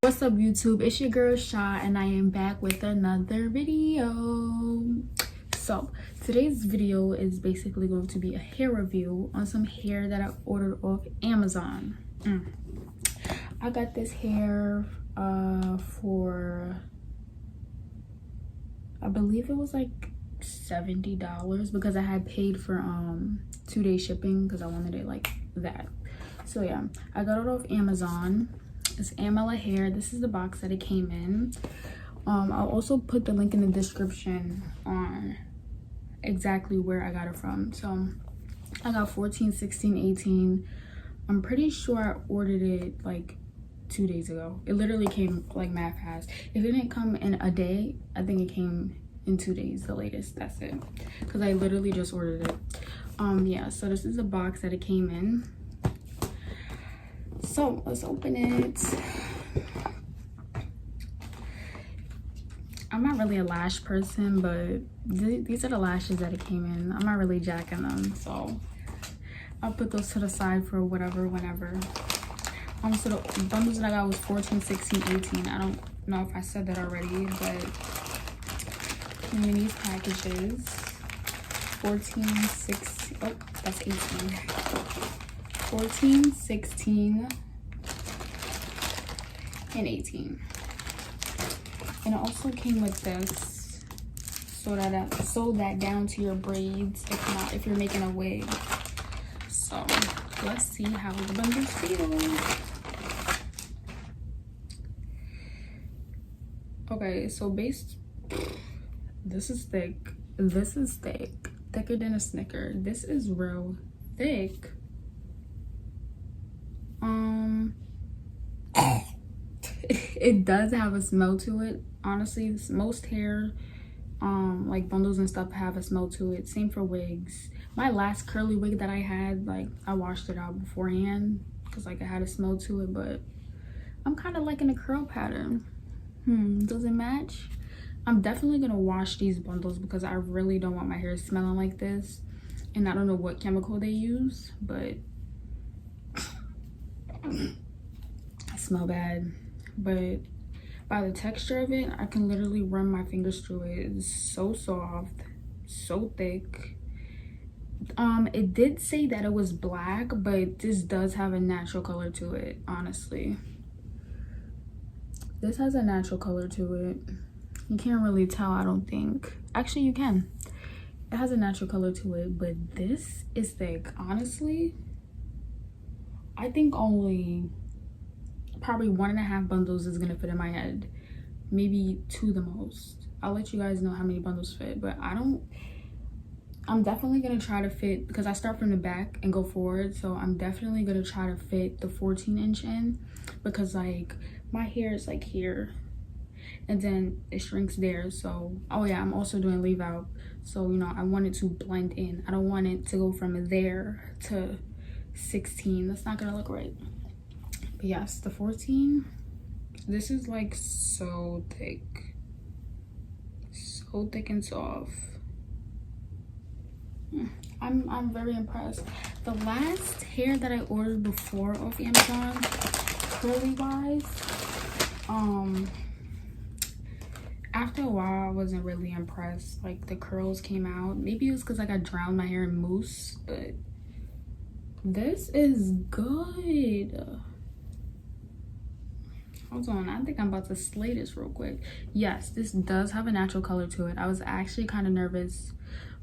What's up YouTube, it's your girl Sha and I am back with another video. So today's video is basically going to be a hair review on some hair that I ordered off Amazon. I got this hair for, I believe it was like $70 because I had paid for 2-day shipping because I wanted it like that. So yeah, I got it off Amazon. It's Amella Hair. This is the box that it came in. I'll also put the link in the description on exactly where I got it from. So I got 14, 16, 18. I'm pretty sure I ordered it like 2 days ago. It literally came like mad fast. If it didn't come in a day, I think it came in 2 days, the latest. That's it, because I literally just ordered it. Yeah, so this is the box that it came in. So let's open it. I'm not really a lash person, but these are the lashes that it came in. I'm not really jacking them, so I'll put those to the side for whatever, whenever. So the bundles that I got was 14, 16, 18. I don't know if I said that already, but came in these packages. 14, 16, oh, that's 18. 14, 16, and 18. And it also came with this, so that sew that down to your braids if you're making a wig. So let's see how the bundles feel. Okay, so this is thick. This is thick, thicker than a Snicker. This is real thick. It does have a smell to it. Honestly, most hair like bundles and stuff have a smell to it. Same for wigs. My last curly wig that I had, like, I washed it out beforehand because like it had a smell to it, but I'm kind of liking the curl pattern. Does it match? I'm definitely gonna wash these bundles because I really don't want my hair smelling like this, and I don't know what chemical they use, but I smell bad. But by the texture of it, I can literally run my fingers through it. It's so soft, so thick. It did say that it was black, but this does have a natural color to it. Honestly, this has a natural color to it. You can't really tell, I don't think. Actually, you can. It has a natural color to it, but this is thick. Honestly, I think only probably 1.5 bundles is gonna fit in my head, maybe 2 the most. I'll let you guys know how many bundles fit, but I'm definitely gonna try to fit, because I start from the back and go forward, so I'm definitely gonna try to fit the 14-inch in, because like my hair is like here and then it shrinks there. So oh yeah, I'm also doing leave out, so you know, I want it to blend in. I don't want it to go from there to 16. That's not gonna look right. But yes, the 14, this is like so thick and soft. I'm very impressed. The last hair that I ordered before off Amazon, curly wise, after a while I wasn't really impressed. Like the curls came out. Maybe it was because like I drowned my hair in mousse, but this is good. Hold on, I think I'm about to slay this real quick. Yes, this does have a natural color to it. I was actually kind of nervous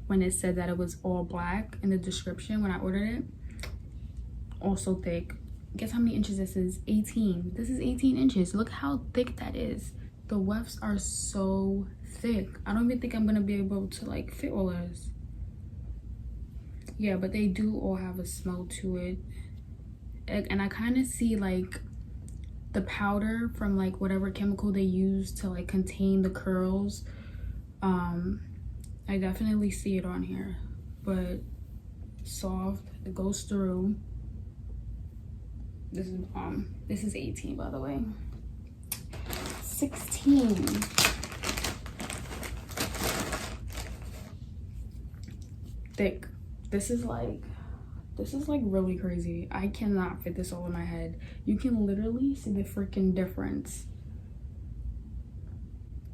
when it said that it was all black in the description when I ordered it. Also thick. Guess how many inches this is? 18. This is 18 inches. Look how thick that is. The wefts are so thick. I don't even think I'm gonna be able to like fit all of this. Yeah, but they do all have a smell to it. And I kind of see like the powder from like whatever chemical they use to like contain the curls. I definitely see it on here, but soft, it goes through. This is 18, by the way. 16. Thick. This is like This is like really crazy. I cannot fit this all in my head. You can literally see the freaking difference.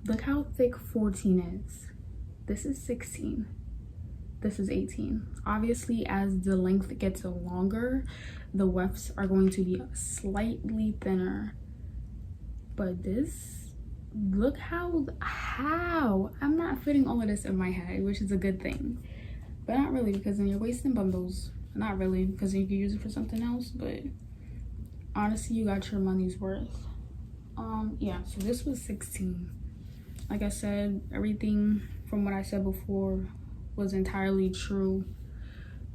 Look how thick 14 is. This is 16. This is 18. Obviously, as the length gets longer, the wefts are going to be slightly thinner. But this, look how I'm not fitting all of this in my head, which is a good thing. But not really, because then you're wasting bundles. Not really, because you can use it for something else, but honestly, you got your money's worth. Yeah, so this was 16. Like I said, everything from what I said before was entirely true.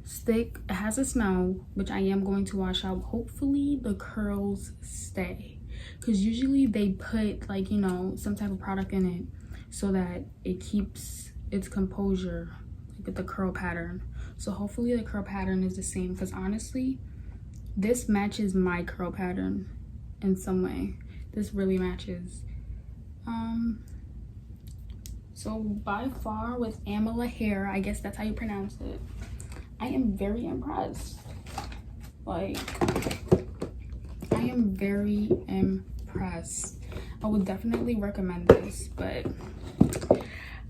Stick, it has a smell, which I am going to wash out. Hopefully the curls stay, because usually they put, like, you know, some type of product in it so that it keeps its composure, like with the curl pattern. So hopefully the curl pattern is the same, because honestly, this matches my curl pattern in some way. This really matches. So by far with Amella Hair, I guess that's how you pronounce it, I am very impressed. Like, I am very impressed. I would definitely recommend this, but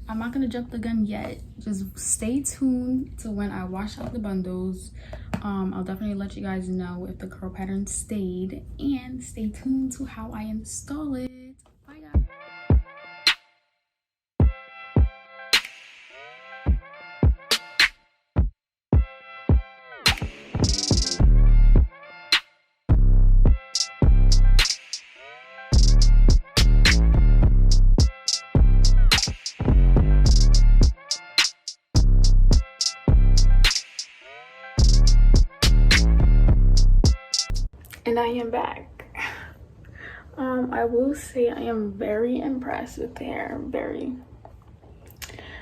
I'm not gonna jump the gun yet. Just stay tuned to when I wash out the bundles. I'll definitely let you guys know if the curl pattern stayed, and stay tuned to how I install it. Bye guys. And I am back. I will say I am very impressed with the hair, very.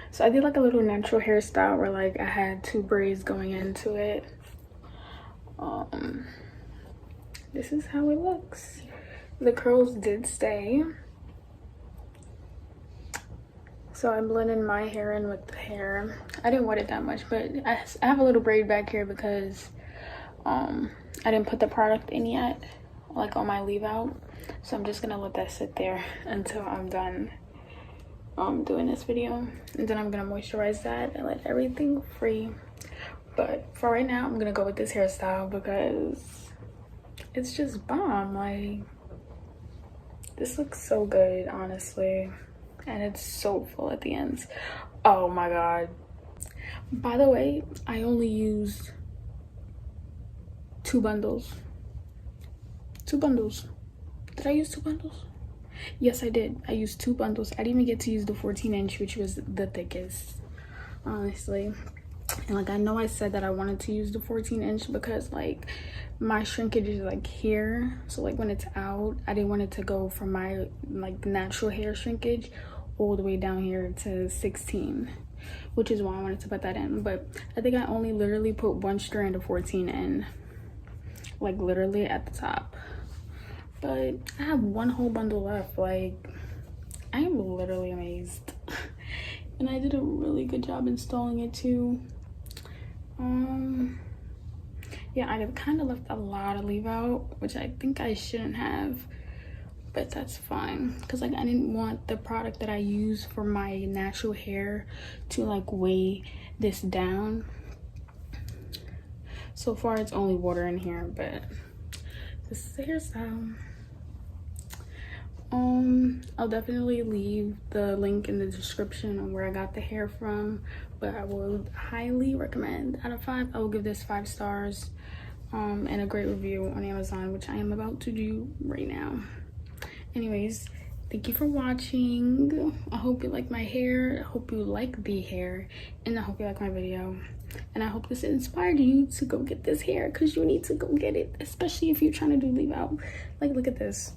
So I did like a little natural hairstyle where like I had 2 braids going into it. This is how it looks. The curls did stay. So I'm blending my hair in with the hair. I didn't wet it that much, but I have a little braid back here because I didn't put the product in yet, like on my leave out. So I'm just gonna let that sit there until I'm done doing this video, and then I'm gonna moisturize that and let everything free. But for right now, I'm gonna go with this hairstyle because it's just bomb. Like, this looks so good, honestly, and it's so full at the ends. Oh my god. By the way, I only used 2 bundles. 2 bundles. Did I use 2 bundles? Yes, I did. I used 2 bundles. I didn't even get to use the 14-inch, which was the thickest, honestly. And like, I know I said that I wanted to use the 14-inch because like my shrinkage is like here, so like when it's out, I didn't want it to go from my like natural hair shrinkage all the way down here to 16, which is why I wanted to put that in. But I think I only literally put 1 strand of 14 in, like literally at the top. But I have 1 whole bundle left. Like, I am literally amazed. And I did a really good job installing it too. Yeah, I kind of left a lot of leave out, which I think I shouldn't have, but that's fine, because like I didn't want the product that I use for my natural hair to like weigh this down. So far it's only water in here, but this is the hairstyle. I'll definitely leave the link in the description on where I got the hair from, but I would highly recommend. Out of 5, I will give this 5 stars, and a great review on Amazon, which I am about to do right now. Anyways, thank you for watching. I hope you like my hair. I hope you like the hair, and I hope you like my video. And I hope this inspired you to go get this hair, because you need to go get it, especially if you're trying to do leave out. Like, look at this.